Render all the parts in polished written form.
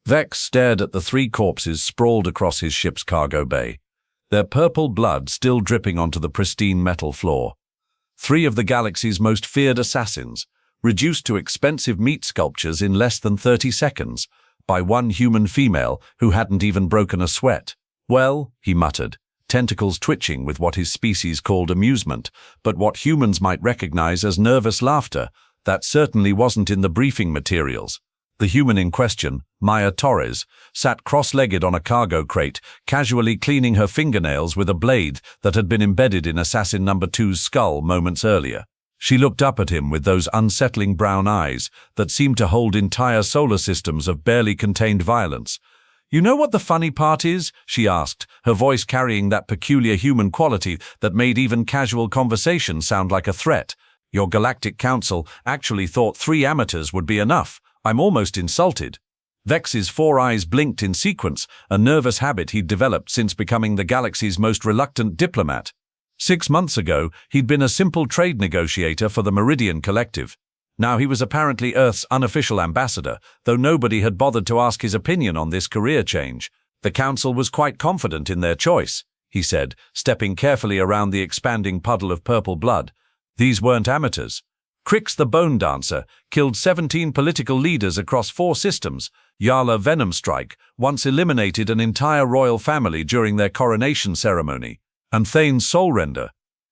Vex stared at the three corpses sprawled across his ship's cargo bay, their purple blood still dripping onto the pristine metal floor. Three of the galaxy's most feared assassins, reduced to expensive meat sculptures in less than 30 seconds, by one human female who hadn't even broken a sweat. "Well," he muttered, tentacles twitching with what his species called amusement, but what humans might recognize as nervous laughter, that certainly wasn't in the briefing materials. The human in question, Maya Torres, sat cross-legged on a cargo crate, casually cleaning her fingernails with a blade that had been embedded in Assassin No. 2's skull moments earlier. She looked up at him with those unsettling brown eyes that seemed to hold entire solar systems of barely contained violence. "You know what the funny part is?" she asked, her voice carrying that peculiar human quality that made even casual conversation sound like a threat. "Your Galactic Council actually thought 3 amateurs would be enough. I'm almost insulted." Vex's 4 eyes blinked in sequence, a nervous habit he'd developed since becoming the galaxy's most reluctant diplomat. 6 months ago, he'd been a simple trade negotiator for the Meridian Collective. Now he was apparently Earth's unofficial ambassador, though nobody had bothered to ask his opinion on this career change. "The Council was quite confident in their choice," he said, stepping carefully around the expanding puddle of purple blood. "These weren't amateurs. Crix the Bone Dancer killed 17 political leaders across 4 systems. Yala Venomstrike once eliminated an entire royal family during their coronation ceremony. And Thane's Soulrender."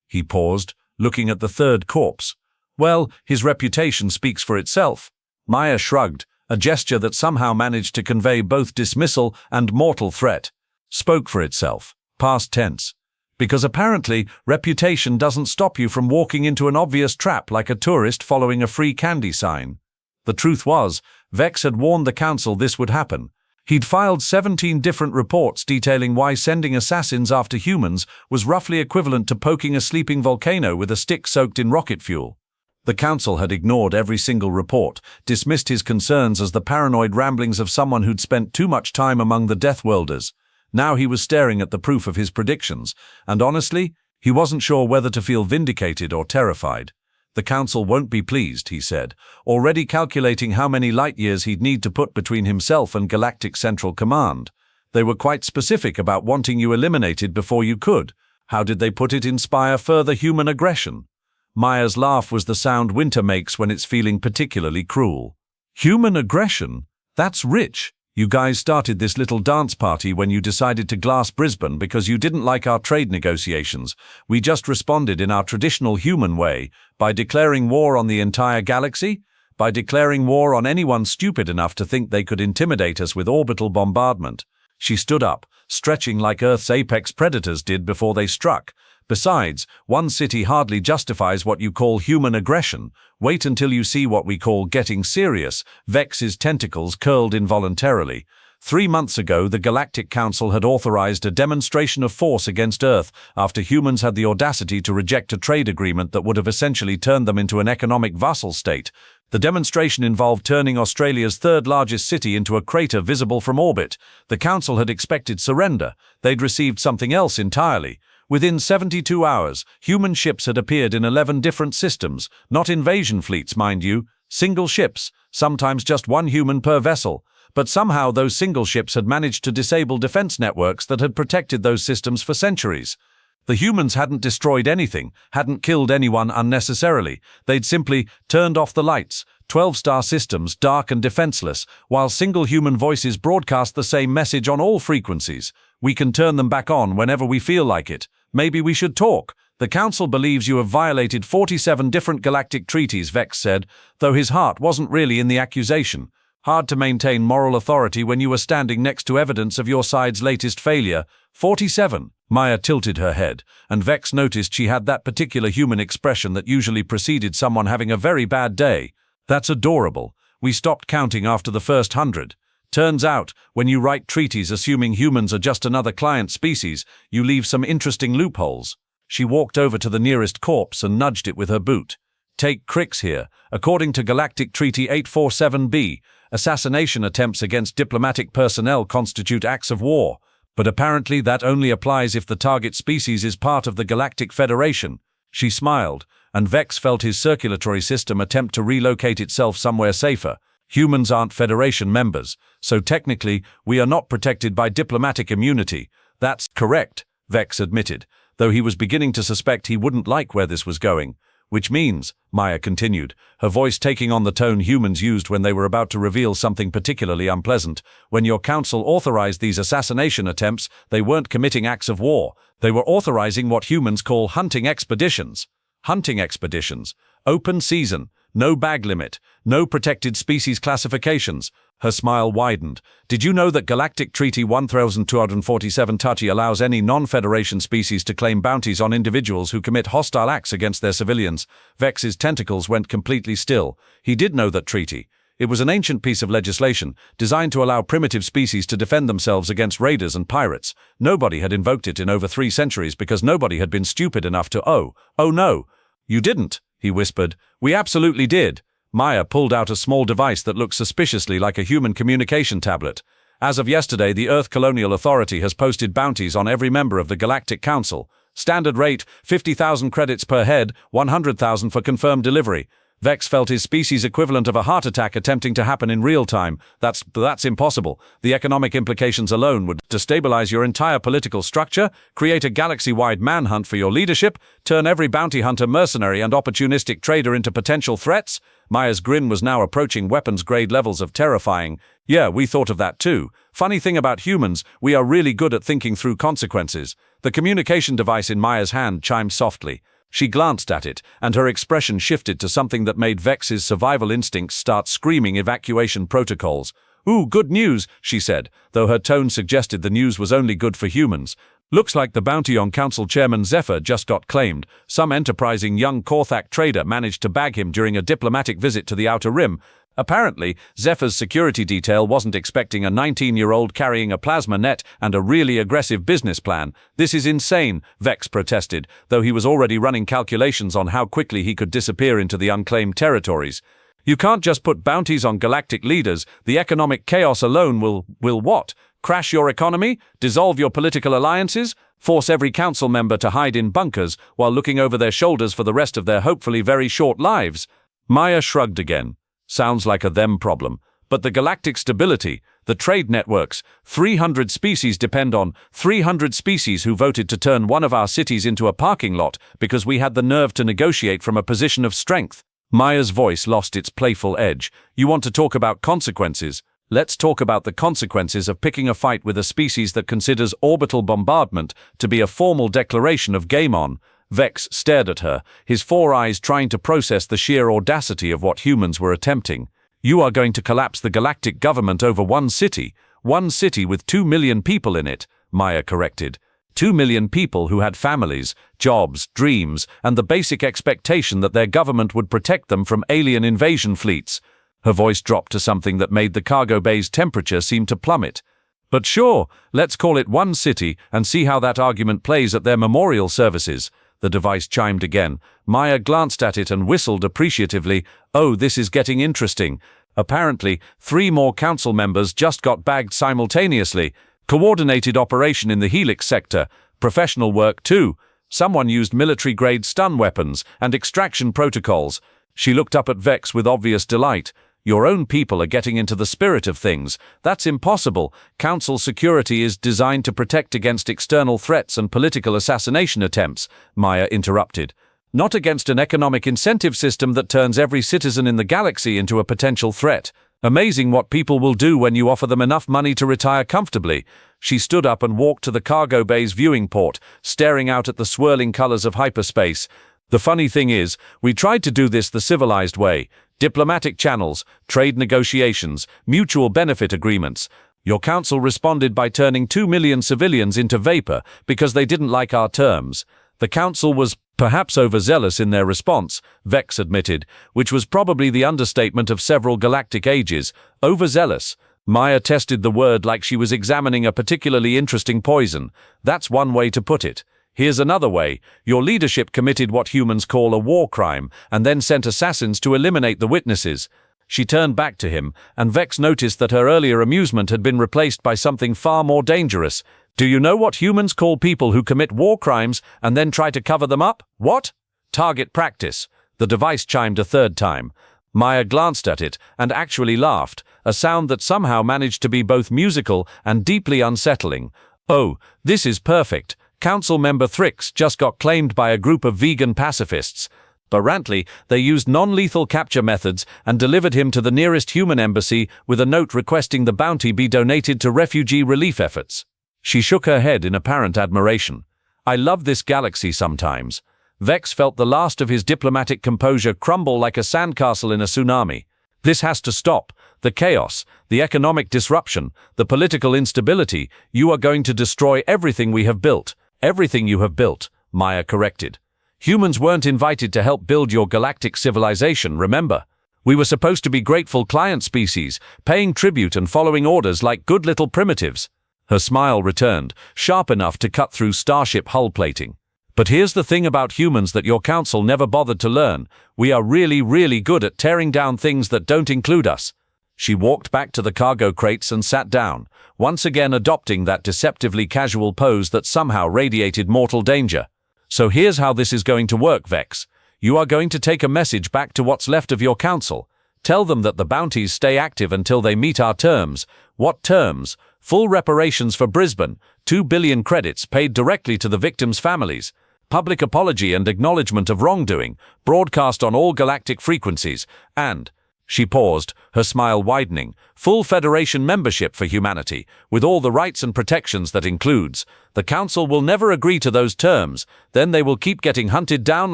He paused, looking at the third corpse. "Well, his reputation speaks for itself." Maya shrugged, a gesture that somehow managed to convey both dismissal and mortal threat. "Spoke for itself. Past tense. Because apparently, reputation doesn't stop you from walking into an obvious trap like a tourist following a free candy sign." The truth was, Vex had warned the Council this would happen. He'd filed 17 different reports detailing why sending assassins after humans was roughly equivalent to poking a sleeping volcano with a stick soaked in rocket fuel. The Council had ignored every single report, dismissed his concerns as the paranoid ramblings of someone who'd spent too much time among the Deathworlders. Now he was staring at the proof of his predictions, and honestly, he wasn't sure whether to feel vindicated or terrified. "The Council won't be pleased," he said, already calculating how many light-years he'd need to put between himself and Galactic Central Command. "They were quite specific about wanting you eliminated before you could. How did they put it? Inspire further human aggression." Maya's laugh was the sound winter makes when it's feeling particularly cruel. "Human aggression? That's rich. You guys started this little dance party when you decided to glass Brisbane because you didn't like our trade negotiations. We just responded in our traditional human way, by declaring war on the entire galaxy, by declaring war on anyone stupid enough to think they could intimidate us with orbital bombardment." She stood up, stretching like Earth's apex predators did before they struck. "Besides, one city hardly justifies what you call human aggression. Wait until you see what we call getting serious." Vex's tentacles curled involuntarily. 3 months ago, the Galactic Council had authorized a demonstration of force against Earth after humans had the audacity to reject a trade agreement that would have essentially turned them into an economic vassal state. The demonstration involved turning Australia's 3rd largest city into a crater visible from orbit. The Council had expected surrender. They'd received something else entirely. Within 72 hours, human ships had appeared in 11 different systems, not invasion fleets, mind you, single ships, sometimes just one human per vessel. But somehow those single ships had managed to disable defense networks that had protected those systems for centuries. The humans hadn't destroyed anything, hadn't killed anyone unnecessarily. They'd simply turned off the lights, 12-star systems dark and defenseless, while single human voices broadcast the same message on all frequencies. "We can turn them back on whenever we feel like it. Maybe we should talk. The Council believes you have violated 47 different galactic treaties," Vex said, though his heart wasn't really in the accusation. Hard to maintain moral authority when you were standing next to evidence of your side's latest failure. 47. Maya tilted her head, and Vex noticed she had that particular human expression that usually preceded someone having a very bad day. "That's adorable. We stopped counting after the first 100. Turns out, when you write treaties assuming humans are just another client species, you leave some interesting loopholes." She walked over to the nearest corpse and nudged it with her boot. "Take Crix here. According to Galactic Treaty 847b, assassination attempts against diplomatic personnel constitute acts of war. But apparently that only applies if the target species is part of the Galactic Federation." She smiled, and Vex felt his circulatory system attempt to relocate itself somewhere safer. Humans aren't Federation members, so technically we are not protected by diplomatic immunity. That's correct, Vex admitted, though he was beginning to suspect he wouldn't like where this was going. Which means, Maya continued, her voice taking on the tone humans used when they were about to reveal something particularly unpleasant, when your council authorized these assassination attempts, they weren't committing acts of war. They were authorizing what humans call hunting expeditions. Hunting expeditions. Open season. No bag limit. No protected species classifications. Her smile widened. Did you know that Galactic Treaty 1247 Touchy allows any non-Federation species to claim bounties on individuals who commit hostile acts against their civilians? Vex's tentacles went completely still. He did know that treaty. It was an ancient piece of legislation, designed to allow primitive species to defend themselves against raiders and pirates. Nobody had invoked it in over 3 centuries because nobody had been stupid enough to Oh no. You didn't, he whispered. We absolutely did. Maya pulled out a small device that looked suspiciously like a human communication tablet. As of yesterday, the Earth Colonial Authority has posted bounties on every member of the Galactic Council. Standard rate, 50,000 credits per head, 100,000 for confirmed delivery. Vex felt his species equivalent of a heart attack attempting to happen in real time. That's impossible. The economic implications alone would destabilize your entire political structure, create a galaxy-wide manhunt for your leadership, turn every bounty hunter, mercenary, and opportunistic trader into potential threats. Maya's grin was now approaching weapons-grade levels of terrifying. Yeah, we thought of that too. Funny thing about humans, we are really good at thinking through consequences. The communication device in Maya's hand chimed softly. She glanced at it, and her expression shifted to something that made Vex's survival instincts start screaming evacuation protocols. Ooh, good news, she said, though her tone suggested the news was only good for humans. Looks like the bounty on Council Chairman Zephyr just got claimed. Some enterprising young Korthak trader managed to bag him during a diplomatic visit to the Outer Rim. Apparently, Zephyr's security detail wasn't expecting a 19-year-old carrying a plasma net and a really aggressive business plan. This is insane, Vex protested, though he was already running calculations on how quickly he could disappear into the unclaimed territories. You can't just put bounties on galactic leaders. The economic chaos alone will what? Crash your economy? Dissolve your political alliances? Force every council member to hide in bunkers while looking over their shoulders for the rest of their hopefully very short lives? Maya shrugged again. Sounds like a them problem. But the galactic stability, the trade networks, 300 species depend on 300 species who voted to turn one of our cities into a parking lot because we had the nerve to negotiate from a position of strength. Maya's voice lost its playful edge. You want to talk about consequences? Let's talk about the consequences of picking a fight with a species that considers orbital bombardment to be a formal declaration of game on. Vex stared at her, his 4 eyes trying to process the sheer audacity of what humans were attempting. You are going to collapse the galactic government over one city with 2 million people in it, Maya corrected. 2 million people who had families, jobs, dreams, and the basic expectation that their government would protect them from alien invasion fleets. Her voice dropped to something that made the cargo bay's temperature seem to plummet. But sure, let's call it one city and see how that argument plays at their memorial services. The device chimed again. Maya glanced at it and whistled appreciatively. Oh, this is getting interesting. Apparently, 3 more council members just got bagged simultaneously. Coordinated operation in the Helix sector. Professional work too. Someone used military-grade stun weapons and extraction protocols. She looked up at Vex with obvious delight. Your own people are getting into the spirit of things. That's impossible. Council security is designed to protect against external threats and political assassination attempts, Maya interrupted. Not against an economic incentive system that turns every citizen in the galaxy into a potential threat. Amazing what people will do when you offer them enough money to retire comfortably. She stood up and walked to the cargo bay's viewing port, staring out at the swirling colors of hyperspace. The funny thing is, we tried to do this the civilized way. Diplomatic channels, trade negotiations, mutual benefit agreements. Your council responded by turning 2 million civilians into vapor because they didn't like our terms. The council was perhaps overzealous in their response, Vex admitted, which was probably the understatement of several galactic ages. Overzealous. Maya tested the word like she was examining a particularly interesting poison. That's one way to put it. Here's another way. Your leadership committed what humans call a war crime, and then sent assassins to eliminate the witnesses. She turned back to him, and Vex noticed that her earlier amusement had been replaced by something far more dangerous. Do you know what humans call people who commit war crimes and then try to cover them up? What? Target practice. The device chimed a 3rd time. Maya glanced at it and actually laughed, a sound that somehow managed to be both musical and deeply unsettling. "Oh, this is perfect. Council member Thrix just got claimed by a group of vegan pacifists. Apparently, they used non-lethal capture methods and delivered him to the nearest human embassy with a note requesting the bounty be donated to refugee relief efforts." She shook her head in apparent admiration. "I love this galaxy sometimes." Vex felt the last of his diplomatic composure crumble like a sandcastle in a tsunami. "This has to stop. The chaos, the economic disruption, the political instability. You are going to destroy everything we have built." "Everything you have built," Maya corrected. "Humans weren't invited to help build your galactic civilization, remember? We were supposed to be grateful client species, paying tribute and following orders like good little primitives." Her smile returned, sharp enough to cut through starship hull plating. "But here's the thing about humans that your council never bothered to learn. We are really, really good at tearing down things that don't include us." She walked back to the cargo crates and sat down, once again adopting that deceptively casual pose that somehow radiated mortal danger. "So here's how this is going to work, Vex. You are going to take a message back to what's left of your council. Tell them that the bounties stay active until they meet our terms." "What terms?" "Full reparations for Brisbane, 2 billion credits paid directly to the victims' families. Public apology and acknowledgement of wrongdoing, broadcast on all galactic frequencies, and," she paused, her smile widening, "full Federation membership for humanity, with all the rights and protections that includes. The Council will never agree to those terms, then they will keep getting hunted down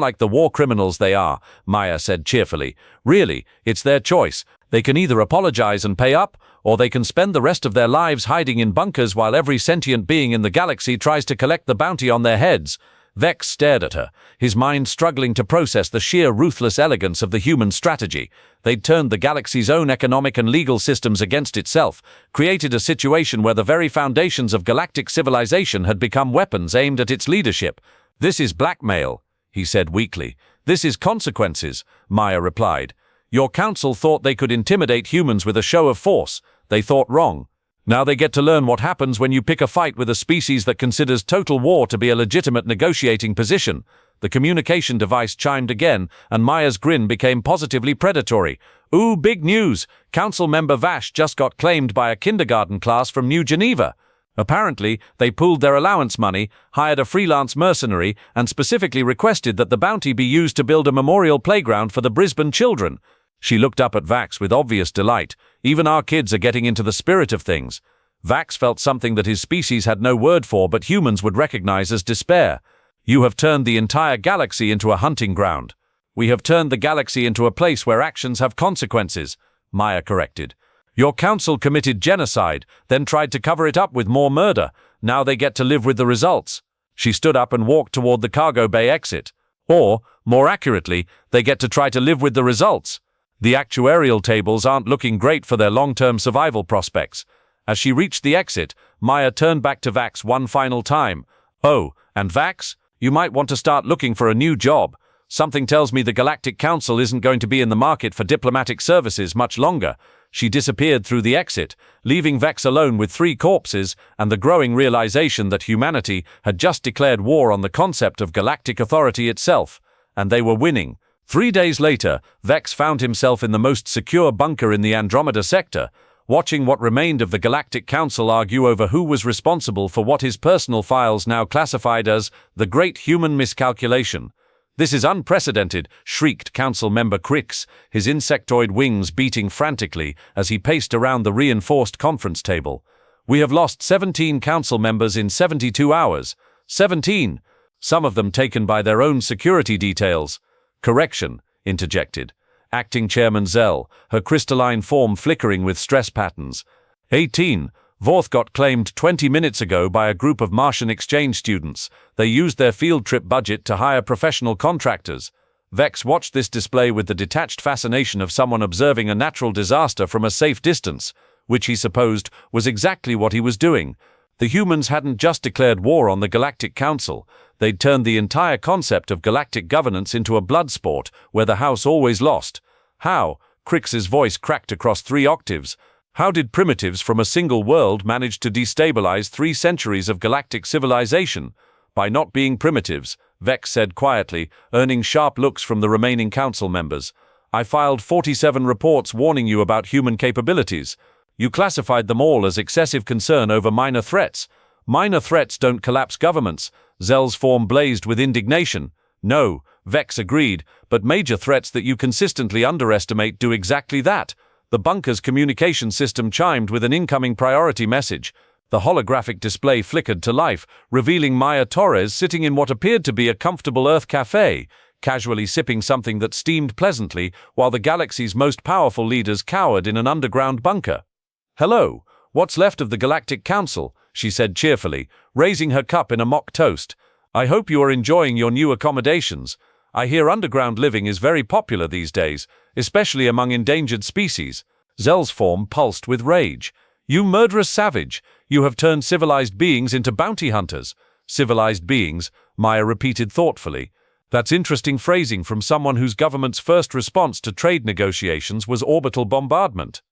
like the war criminals they are," Maya said cheerfully. "Really, it's their choice. They can either apologize and pay up, or they can spend the rest of their lives hiding in bunkers while every sentient being in the galaxy tries to collect the bounty on their heads." Vex stared at her, his mind struggling to process the sheer ruthless elegance of the human strategy. They'd turned the galaxy's own economic and legal systems against itself, created a situation where the very foundations of galactic civilization had become weapons aimed at its leadership. "This is blackmail," he said weakly. "This is consequences," Maya replied. "Your council thought they could intimidate humans with a show of force. They thought wrong. Now they get to learn what happens when you pick a fight with a species that considers total war to be a legitimate negotiating position." The communication device chimed again, and Maya's grin became positively predatory. "Ooh, big news! Council member Vash just got claimed by a kindergarten class from New Geneva. Apparently, they pooled their allowance money, hired a freelance mercenary, and specifically requested that the bounty be used to build a memorial playground for the Brisbane children." She looked up at Vax with obvious delight. "Even our kids are getting into the spirit of things." Vax felt something that his species had no word for but humans would recognize as despair. "You have turned the entire galaxy into a hunting ground." "We have turned the galaxy into a place where actions have consequences," Maya corrected. "Your council committed genocide, then tried to cover it up with more murder. Now they get to live with the results." She stood up and walked toward the cargo bay exit. "Or, more accurately, they get to try to live with the results. The actuarial tables aren't looking great for their long-term survival prospects." As she reached the exit, Maya turned back to Vax one final time. "Oh, and Vax, you might want to start looking for a new job. Something tells me the Galactic Council isn't going to be in the market for diplomatic services much longer." She disappeared through the exit, leaving Vex alone with 3 corpses and the growing realization that humanity had just declared war on the concept of galactic authority itself, and they were winning. 3 days later, Vex found himself in the most secure bunker in the Andromeda sector, watching what remained of the Galactic Council argue over who was responsible for what his personal files now classified as the Great Human Miscalculation. "This is unprecedented," shrieked Council member Crix, his insectoid wings beating frantically as he paced around the reinforced conference table. "We have lost 17 council members in 72 hours. 17! Some of them taken by their own security details." "Correction," interjected Acting Chairman Zell, her crystalline form flickering with stress patterns. 18. Vorth got claimed 20 minutes ago by a group of Martian exchange students. They used their field trip budget to hire professional contractors. Vex watched this display with the detached fascination of someone observing a natural disaster from a safe distance, which he supposed was exactly what he was doing. The humans hadn't just declared war on the Galactic Council. They'd turned the entire concept of galactic governance into a blood sport where the house always lost. How? Crix's voice cracked across 3 octaves. How did primitives from a single world manage to destabilize 3 centuries of galactic civilization? By not being primitives, Vex said quietly, earning sharp looks from the remaining council members. I filed 47 reports warning you about human capabilities. You classified them all as excessive concern over minor threats. Minor threats don't collapse governments. Zell's form blazed with indignation. No, Vex agreed, but major threats that you consistently underestimate do exactly that. The bunker's communication system chimed with an incoming priority message. The holographic display flickered to life, revealing Maya Torres sitting in what appeared to be a comfortable Earth cafe, casually sipping something that steamed pleasantly while the galaxy's most powerful leaders cowered in an underground bunker. "Hello, what's left of the Galactic Council?" she said cheerfully, raising her cup in a mock toast. "I hope you are enjoying your new accommodations. I hear underground living is very popular these days, especially among endangered species." Zell's form pulsed with rage. "You murderous savage! You have turned civilized beings into bounty hunters." "Civilized beings," Maya repeated thoughtfully. That's interesting phrasing from someone whose government's first response to trade negotiations was orbital bombardment.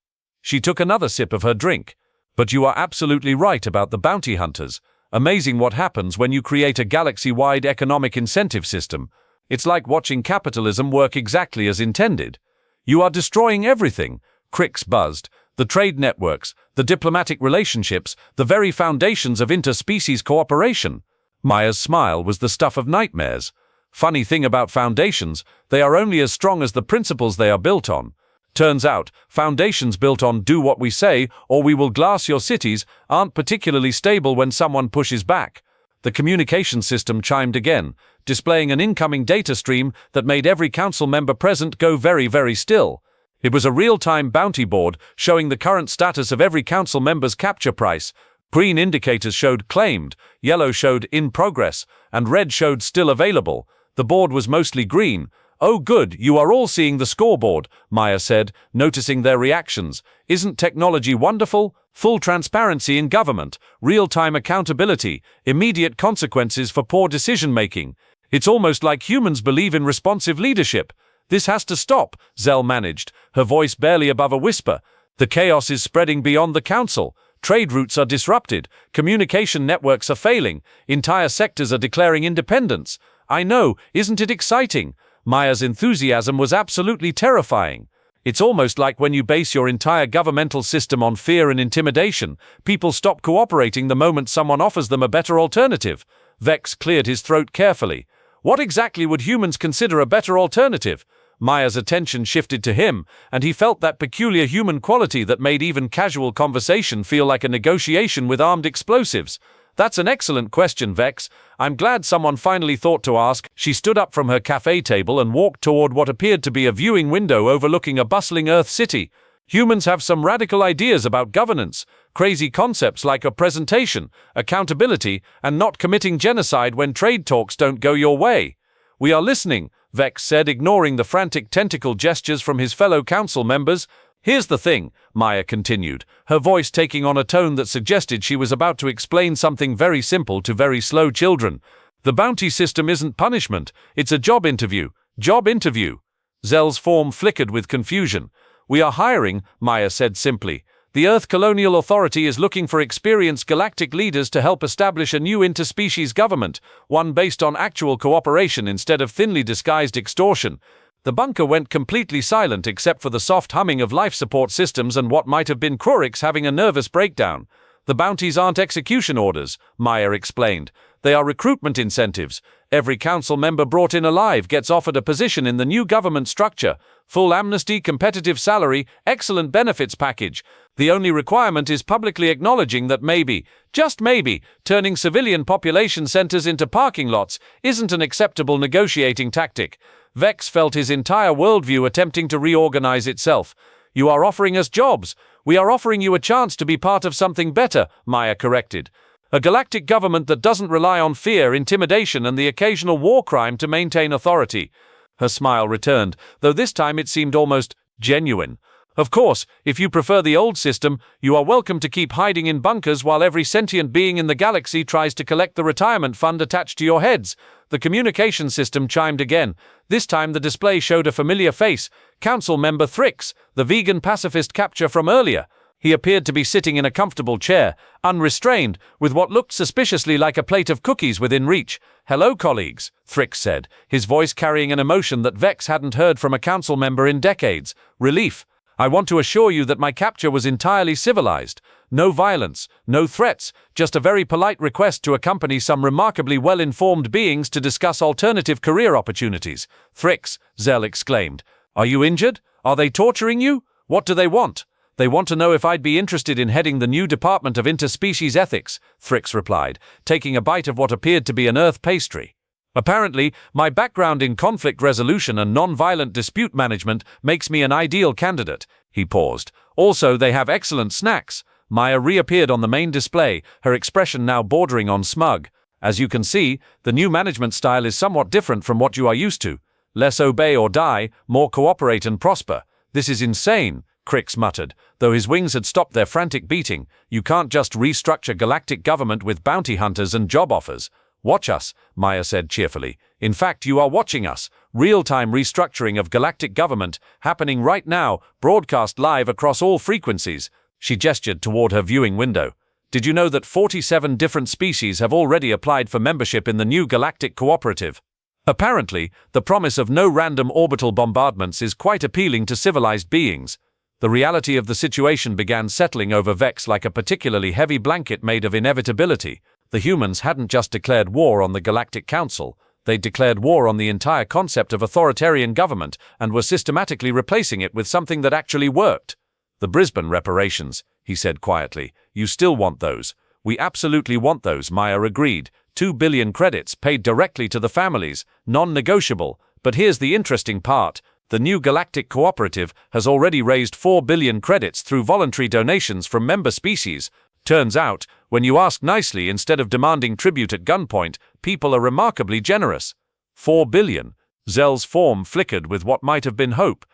She took another sip of her drink. "But you are absolutely right about the bounty hunters. Amazing what happens when you create a galaxy-wide economic incentive system. It's like watching capitalism work exactly as intended. You are destroying everything," Crix buzzed. "The trade networks, the diplomatic relationships, the very foundations of interspecies cooperation." Maya's smile was the stuff of nightmares. "Funny thing about foundations, they are only as strong as the principles they are built on. Turns out, foundations built on do what we say or we will glass your cities aren't particularly stable when someone pushes back." The communication system chimed again, displaying an incoming data stream that made every council member present go very, very still. It was a real-time bounty board showing the current status of every council member's capture price. Green indicators showed claimed, yellow showed in progress, and red showed still available. The board was mostly green. "Oh good, you are all seeing the scoreboard," Maya said, noticing their reactions. "Isn't technology wonderful? Full transparency in government, real-time accountability, immediate consequences for poor decision-making. It's almost like humans believe in responsive leadership." "This has to stop," Zell managed, her voice barely above a whisper. "The chaos is spreading beyond the council. Trade routes are disrupted, communication networks are failing, entire sectors are declaring independence. I know, isn't it exciting?" Maya's enthusiasm was absolutely terrifying. "It's almost like when you base your entire governmental system on fear and intimidation, people stop cooperating the moment someone offers them a better alternative." Vex cleared his throat carefully. "What exactly would humans consider a better alternative?" Maya's attention shifted to him, and he felt that peculiar human quality that made even casual conversation feel like a negotiation with armed explosives. "That's an excellent question, Vex. I'm glad someone finally thought to ask." She stood up from her cafe table and walked toward what appeared to be a viewing window overlooking a bustling Earth city. "Humans have some radical ideas about governance, crazy concepts like a presentation, accountability, and not committing genocide when trade talks don't go your way." "We are listening," Vex said, ignoring the frantic tentacle gestures from his fellow council members. "Here's the thing," Maya continued, her voice taking on a tone that suggested she was about to explain something very simple to very slow children. "The bounty system isn't punishment, it's a job interview." "Job interview?" Zell's form flickered with confusion. "We are hiring," Maya said simply. "The Earth Colonial Authority is looking for experienced galactic leaders to help establish a new interspecies government, one based on actual cooperation instead of thinly disguised extortion." The bunker went completely silent except for the soft humming of life support systems and what might have been Crorix having a nervous breakdown. "The bounties aren't execution orders," Maya explained. "They are recruitment incentives. Every council member brought in alive gets offered a position in the new government structure. Full amnesty, competitive salary, excellent benefits package. The only requirement is publicly acknowledging that maybe, just maybe, turning civilian population centers into parking lots isn't an acceptable negotiating tactic." Vex felt his entire worldview attempting to reorganize itself. "You are offering us jobs. We are offering you a chance to be part of something better," Maya corrected. "A galactic government that doesn't rely on fear, intimidation, and the occasional war crime to maintain authority." Her smile returned, though this time it seemed almost genuine. "Of course, if you prefer the old system, you are welcome to keep hiding in bunkers while every sentient being in the galaxy tries to collect the retirement fund attached to your heads." The communication system chimed again. This time the display showed a familiar face, Council Member Thrix, the vegan pacifist capture from earlier. He appeared to be sitting in a comfortable chair, unrestrained, with what looked suspiciously like a plate of cookies within reach. "Hello, colleagues," Thrix said, his voice carrying an emotion that Vex hadn't heard from a council member in decades. "Relief. I want to assure you that my capture was entirely civilized. No violence, no threats, just a very polite request to accompany some remarkably well-informed beings to discuss alternative career opportunities." "Thrix," Zell exclaimed. "Are you injured? Are they torturing you? What do they want?" "They want to know if I'd be interested in heading the new Department of Interspecies Ethics," Thrix replied, taking a bite of what appeared to be an earth pastry. "Apparently, my background in conflict resolution and non-violent dispute management makes me an ideal candidate." He paused. "Also, they have excellent snacks." Maya reappeared on the main display, her expression now bordering on smug. "As you can see, the new management style is somewhat different from what you are used to. Less obey or die, more cooperate and prosper." "This is insane," Crix muttered, though his wings had stopped their frantic beating. "You can't just restructure galactic government with bounty hunters and job offers." "Watch us," Maya said cheerfully. "In fact, you are watching us. Real-time restructuring of galactic government, happening right now, broadcast live across all frequencies." She gestured toward her viewing window. "Did you know that 47 different species have already applied for membership in the new Galactic Cooperative? Apparently, the promise of no random orbital bombardments is quite appealing to civilized beings." The reality of the situation began settling over Vex like a particularly heavy blanket made of inevitability. The humans hadn't just declared war on the Galactic Council, they'd declared war on the entire concept of authoritarian government and were systematically replacing it with something that actually worked. "The Brisbane reparations," he said quietly. "You still want those?" "We absolutely want those," Maya agreed. 2 billion credits paid directly to the families, non-negotiable. But here's the interesting part. The new Galactic Cooperative has already raised 4 billion credits through voluntary donations from member species. Turns out, when you ask nicely instead of demanding tribute at gunpoint, people are remarkably generous. 4 billion. Zell's form flickered with what might have been hope.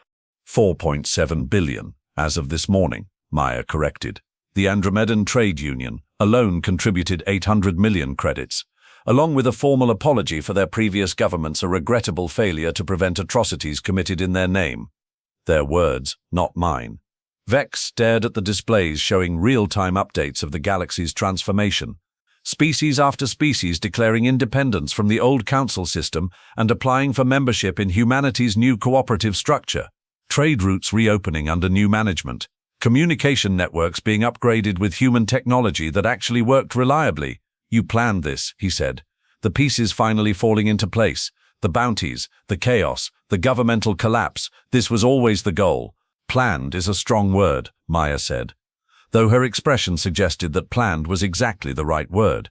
4.7 billion, as of this morning, Maya corrected. The Andromedan Trade Union alone contributed 800 million credits, along with a formal apology for their previous government's regrettable failure to prevent atrocities committed in their name. Their words, not mine. Vex stared at the displays showing real-time updates of the galaxy's transformation. Species after species declaring independence from the old council system and applying for membership in humanity's new cooperative structure. Trade routes reopening under new management. Communication networks being upgraded with human technology that actually worked reliably. "You planned this," he said. "The pieces finally falling into place. The bounties, the chaos, the governmental collapse. This was always the goal." "Planned is a strong word," Maya said, though her expression suggested that planned was exactly the right word.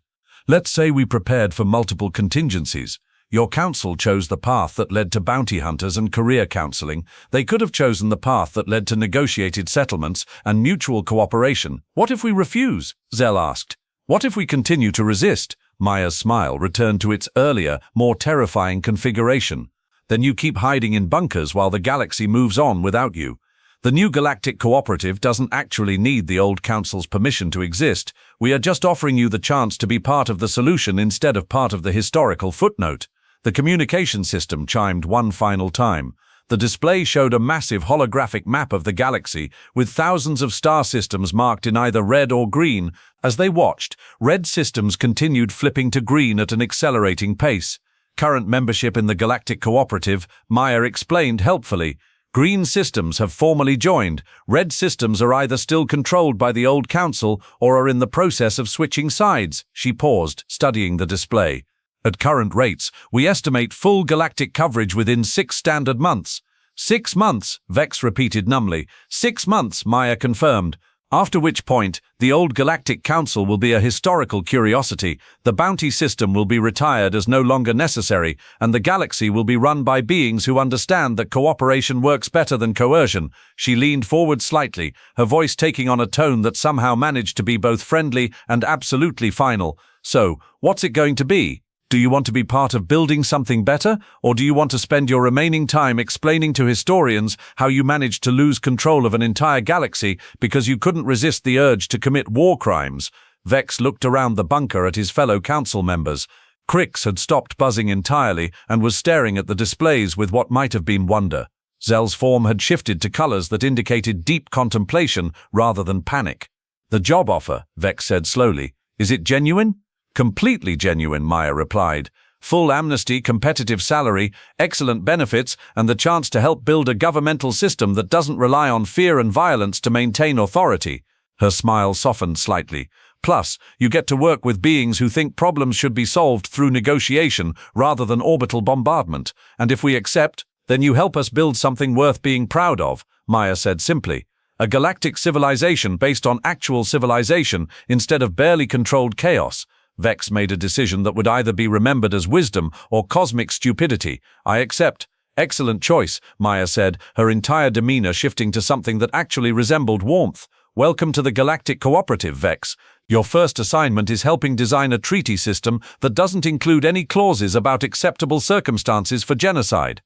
"Let's say we prepared for multiple contingencies. Your council chose the path that led to bounty hunters and career counseling. They could have chosen the path that led to negotiated settlements and mutual cooperation. What if we refuse?" Zell asked. "What if we continue to resist?" Maya's smile returned to its earlier, more terrifying configuration. "Then you keep hiding in bunkers while the galaxy moves on without you. The new Galactic Cooperative doesn't actually need the old Council's permission to exist. We are just offering you the chance to be part of the solution instead of part of the historical footnote." The communication system chimed one final time. The display showed a massive holographic map of the galaxy, with thousands of star systems marked in either red or green. As they watched, red systems continued flipping to green at an accelerating pace. "Current membership in the Galactic Cooperative," Maya explained helpfully. "Green systems have formally joined. Red systems are either still controlled by the old council or are in the process of switching sides." She paused, studying the display. "At current rates, we estimate full galactic coverage within 6 standard months." 6 months, Vex repeated numbly. 6 months, Maya confirmed. "After which point, the old Galactic Council will be a historical curiosity, the bounty system will be retired as no longer necessary, and the galaxy will be run by beings who understand that cooperation works better than coercion." She leaned forward slightly, her voice taking on a tone that somehow managed to be both friendly and absolutely final. "So, what's it going to be? Do you want to be part of building something better, or do you want to spend your remaining time explaining to historians how you managed to lose control of an entire galaxy because you couldn't resist the urge to commit war crimes?" Vex looked around the bunker at his fellow council members. Crix had stopped buzzing entirely and was staring at the displays with what might have been wonder. Zell's form had shifted to colors that indicated deep contemplation rather than panic. "The job offer," Vex said slowly. "Is it genuine?" "Completely genuine," Maya replied. "Full amnesty, competitive salary, excellent benefits, and the chance to help build a governmental system that doesn't rely on fear and violence to maintain authority." Her smile softened slightly. "Plus, you get to work with beings who think problems should be solved through negotiation rather than orbital bombardment. And if we accept, then you help us build something worth being proud of," Maya said simply. "A galactic civilization based on actual civilization instead of barely controlled chaos." Vex made a decision that would either be remembered as wisdom or cosmic stupidity. "I accept." "Excellent choice," Maya said, her entire demeanor shifting to something that actually resembled warmth. "Welcome to the Galactic Cooperative, Vex. Your first assignment is helping design a treaty system that doesn't include any clauses about acceptable circumstances for genocide."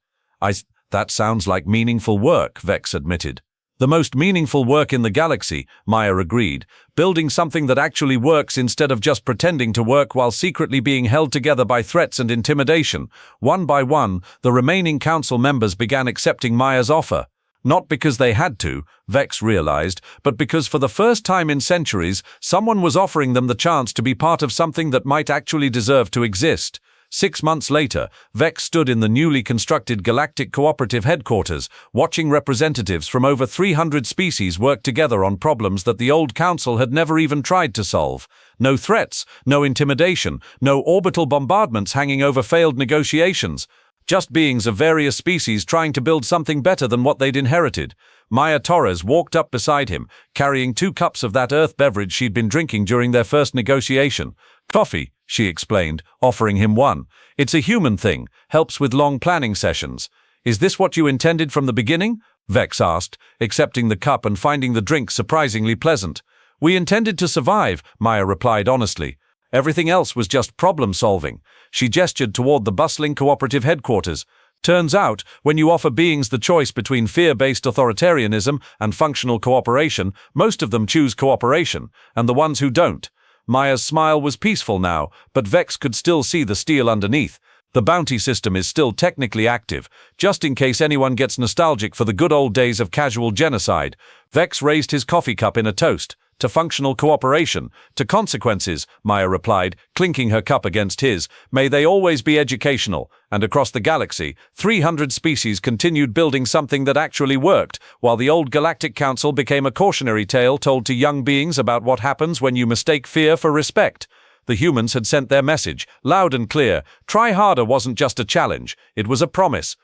That sounds like meaningful work," Vex admitted. "The most meaningful work in the galaxy," Maya agreed, "building something that actually works instead of just pretending to work while secretly being held together by threats and intimidation." One by one, the remaining council members began accepting Maya's offer. Not because they had to, Vex realized, but because for the first time in centuries, someone was offering them the chance to be part of something that might actually deserve to exist. 6 months later, Vex stood in the newly constructed Galactic Cooperative headquarters, watching representatives from over 300 species work together on problems that the old council had never even tried to solve. No threats, no intimidation, no orbital bombardments hanging over failed negotiations. Just beings of various species trying to build something better than what they'd inherited. Maya Torres walked up beside him, carrying 2 cups of that earth beverage she'd been drinking during their first negotiation. "Coffee," she explained, offering him one. "It's a human thing, helps with long planning sessions." "Is this what you intended from the beginning?" Vex asked, accepting the cup and finding the drink surprisingly pleasant. "We intended to survive," Maya replied honestly. "Everything else was just problem-solving." She gestured toward the bustling cooperative headquarters. "Turns out, when you offer beings the choice between fear-based authoritarianism and functional cooperation, most of them choose cooperation, and the ones who don't." Maya's smile was peaceful now, but Vex could still see the steel underneath. "The bounty system is still technically active, just in case anyone gets nostalgic for the good old days of casual genocide." Vex raised his coffee cup in a toast. "To functional cooperation, to consequences," Maya replied, clinking her cup against his. "May they always be educational." And across the galaxy, 300 species continued building something that actually worked, while the old Galactic Council became a cautionary tale told to young beings about what happens when you mistake fear for respect. The humans had sent their message, loud and clear. Try harder wasn't just a challenge, it was a promise.